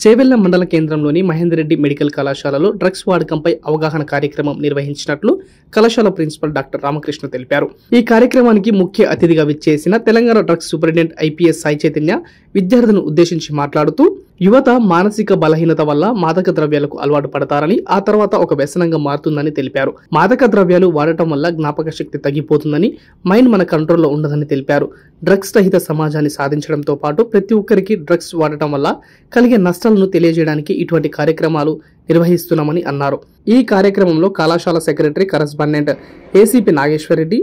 చేవెళ్ల మండల కేంద్రంలోని మహేందర్ రెడ్డి మెడికల్ కళాశాలలో డ్రగ్స్ వాడకంపై అవగాహన కార్యక్రమం నిర్వహించినట్లు కళాశాల ప్రిన్సిపల్ డాక్టర్ రామకృష్ణ తెలిపారు. ఈ కార్యక్రమానికి ముఖ్య అతిథిగా విచ్చేసిన Telangana drugs superintendent IPS Sai Chaitanya విద్యార్థులను ఉద్దేశించి మాట్లాడుతూ, యువత మానసిక బలహీనత వల్ల మాదక ద్రవ్యాలకు అలవాటు పడతారని, ఆ తర్వాత ఒక వ్యసనంగా మారుతుందని తెలిపారు. మాదక ద్రవ్యాలు వాడటం వల్ల జ్ఞాపక శక్తి తగ్గిపోతుందని, మైండ్ మన కంట్రోల్లో ఉండదని తెలిపారు. డ్రగ్స్ రహిత సమాజాన్ని సాధించడంతో పాటు ప్రతి ఒక్కరికి డ్రగ్స్ వాడటం వల్ల కలిగే నష్టాలను తెలియజేయడానికి ఇటువంటి కార్యక్రమాలు నిర్వహిస్తున్నామని అన్నారు. ఈ కార్యక్రమంలో కళాశాల secretary correspondent ACP Nageshwar Reddy,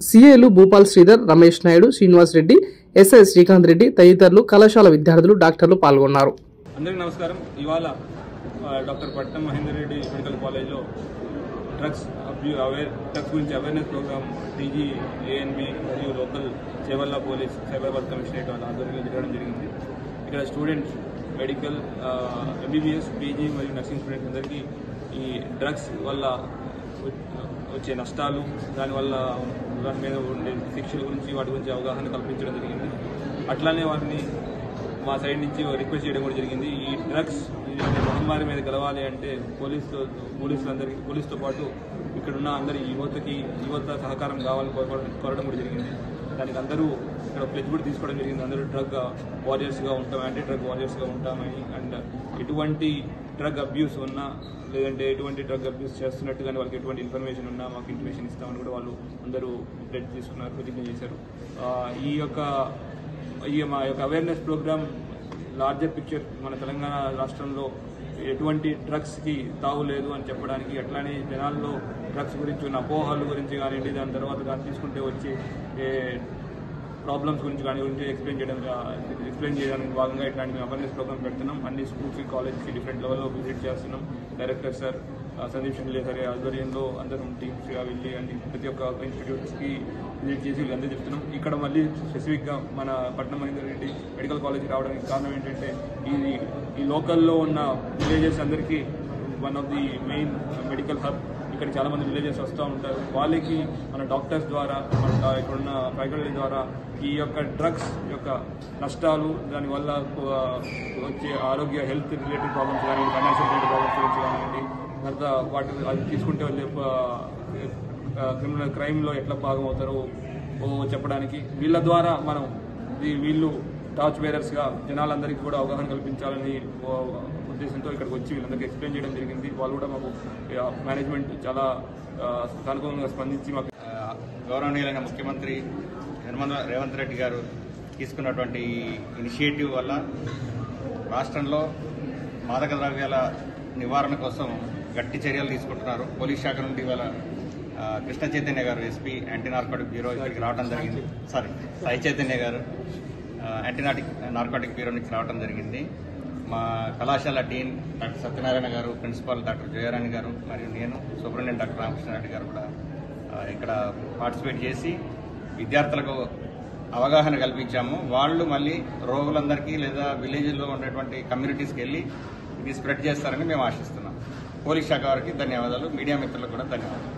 సిఏలు భూపాల్ శ్రీధర్, రమేష్ నాయుడు, శ్రీనివాస్ రెడ్డి, ఎస్ఐ శ్రీకాంత్ రెడ్డి తదితరులు కళాశాల విద్యార్థులు, డాక్టర్లు పాల్గొన్నారు. అందరికీ నమస్కారం. ఇవాళ డాక్టర్ పట్నం మహేందర్ రెడ్డి మెడికల్ కాలేజ్లో డ్రగ్స్ గురించి అవేర్నెస్ ప్రోగ్రామ్ టీజీ, ఏఎన్బి మరియు local Chevella police Cyberabad commissionerate వాళ్ళ ఆధ్వర్యంలో జరగడం జరిగింది. ఇక్కడ స్టూడెంట్స్, మెడికల్, ఎంబీబీఎస్, పీజీ మరియు నర్సింగ్ స్టూడెంట్స్ అందరికీ ఈ డ్రగ్స్ వల్ల వచ్చే నష్టాలు, దాని మీద ఉండే శిక్షల గురించి, వాటి గురించి అవగాహన కల్పించడం జరిగింది. అట్లానే వారిని మా సైడ్ నుంచి రిక్వెస్ట్ చేయడం కూడా జరిగింది. ఈ డ్రగ్స్ మహమ్మారి మీద గెలవాలి అంటే పోలీసుతో పాటు ఇక్కడున్న అందరి యువత సహకారం కావాలని కోరడం కూడా జరిగింది. దానికి అందరూ ఇక్కడ ప్లెజ్ కూడా తీసుకోవడం జరిగింది. అందరూ డ్రగ్ వారియర్స్గా ఉంటాం, యాంటీ డ్రగ్ వారియర్స్గా ఉంటామని, అండ్ ఎటువంటి డ్రగ్ అబ్యూస్ ఉన్నా, లేదంటే ఎటువంటి డ్రగ్ అబ్యూస్ చేస్తున్నట్టు కానీ వాళ్ళకి ఎటువంటి ఇన్ఫర్మేషన్ ఉన్నా మాకు ఇన్ఫర్మేషన్ ఇస్తామని కూడా వాళ్ళు అందరూ ప్లెజ్ తీసుకున్నారు, ప్రతిజ్ఞ చేశారు. మా యొక్క అవేర్నెస్ ప్రోగ్రామ్ లార్జర్ పిక్చర్, మన తెలంగాణ రాష్ట్రంలో ఎటువంటి డ్రగ్స్కి తావు లేదు అని చెప్పడానికి, అట్లానే జనాల్లో డ్రగ్స్ గురించి ఉన్న అపోహల గురించి కానివ్వండి, దాని తర్వాత దాన్ని తీసుకుంటే వచ్చే ప్రాబ్లమ్స్ గురించి ఎక్స్ప్లెయిన్ చేయడానికి భాగంగా ఇట్లాంటి అవేర్నెస్ ప్రోగ్రామ్ పెడుతున్నాం. అన్ని స్కూల్స్కి, కాలేజ్కి డిఫరెంట్ లెవెల్లో విజిట్ చేస్తున్నాం. డైరెక్టర్ సార్, సందీప్ షెండ్లే సార్ ఆధ్వర్యంలో అందరం టీమ్స్గా వెళ్ళి అండ్ ప్రతి ఒక్క ఇన్స్టిట్యూట్స్కి విజిట్ చేసి వీళ్ళందరూ చెప్తున్నాం. ఇక్కడ మళ్ళీ స్పెసిఫిక్గా మన పట్నం మహేందర్ రెడ్డి మెడికల్ కాలేజ్కి రావడానికి కారణం ఏంటంటే, ఈ లోకల్లో ఉన్న విలేజెస్ అందరికీ one of the main medical hub. ఇక్కడ చాలామంది విలేజెస్ వస్తూ ఉంటారు. వాళ్ళకి మన డాక్టర్స్ ద్వారా, మన ఇక్కడున్న ఫ్యాకల్టీ ద్వారా ఈ యొక్క డ్రగ్స్ యొక్క నష్టాలు, దానివల్ల వచ్చే ఆరోగ్య హెల్త్ రిలేటెడ్ ప్రాబ్లమ్స్ కానీ, ఫైనాన్షియల్ రిలేటెడ్ ప్రాబ్లమ్స్ గురించి కానివ్వండి, తర్వాత అది తీసుకుంటే క్రిమినల్ క్రైమ్లో ఎట్లా భాగమవుతారో చెప్పడానికి వీళ్ళ ద్వారా మనం వీళ్ళు టార్చ్ బేరర్స్గా జనాలందరికీ కూడా అవగాహన కల్పించాలని ఉద్దేశంతో ఇక్కడికి వచ్చి వీళ్ళందరికీ ఎక్స్ప్లెయిన్ చేయడం జరిగింది. వాళ్ళు కూడా మాకు మేనేజ్మెంట్ చాలా సానుకూలంగా స్పందించి మాకు గౌరవనీయులైన ముఖ్యమంత్రి రేవంత్ రెడ్డి గారు తీసుకున్నటువంటి ఇనిషియేటివ్ వల్ల రాష్ట్రంలో మాదక ద్రవ్యాల నివారణ కోసం గట్టి చర్యలు తీసుకుంటున్నారు. పోలీస్ శాఖ నుండి ఇవాళ కృష్ణ చైతన్య గారు, ఎస్పీ యాంటీ నార్కోటిక్ బ్యూరో ఇక్కడికి రావడం జరిగింది. సాయి చైతన్య గారు యాంటీ నార్కోటిక్ బ్యూరో నుంచి రావడం జరిగింది. మా కళాశాల డీన్ డాక్టర్ సత్యనారాయణ గారు, ప్రిన్సిపాల్ డాక్టర్ జయరాణి గారు మరియు నేను సూపరింటెండెంట్ డాక్టర్ రామకృష్ణ రెడ్డి గారు కూడా ఇక్కడ పార్టిసిపేట్ చేసి విద్యార్థులకు అవగాహన కల్పించాము. వాళ్ళు మళ్ళీ రోగులందరికీ లేదా విలేజ్లో ఉన్నటువంటి కమ్యూనిటీస్కి వెళ్ళి ఇది స్ప్రెడ్ చేస్తారని మేము ఆశిస్తున్నాం. పోలీస్ శాఖ వారికి ధన్యవాదాలు, మీడియా మిత్రులకు కూడా ధన్యవాదాలు.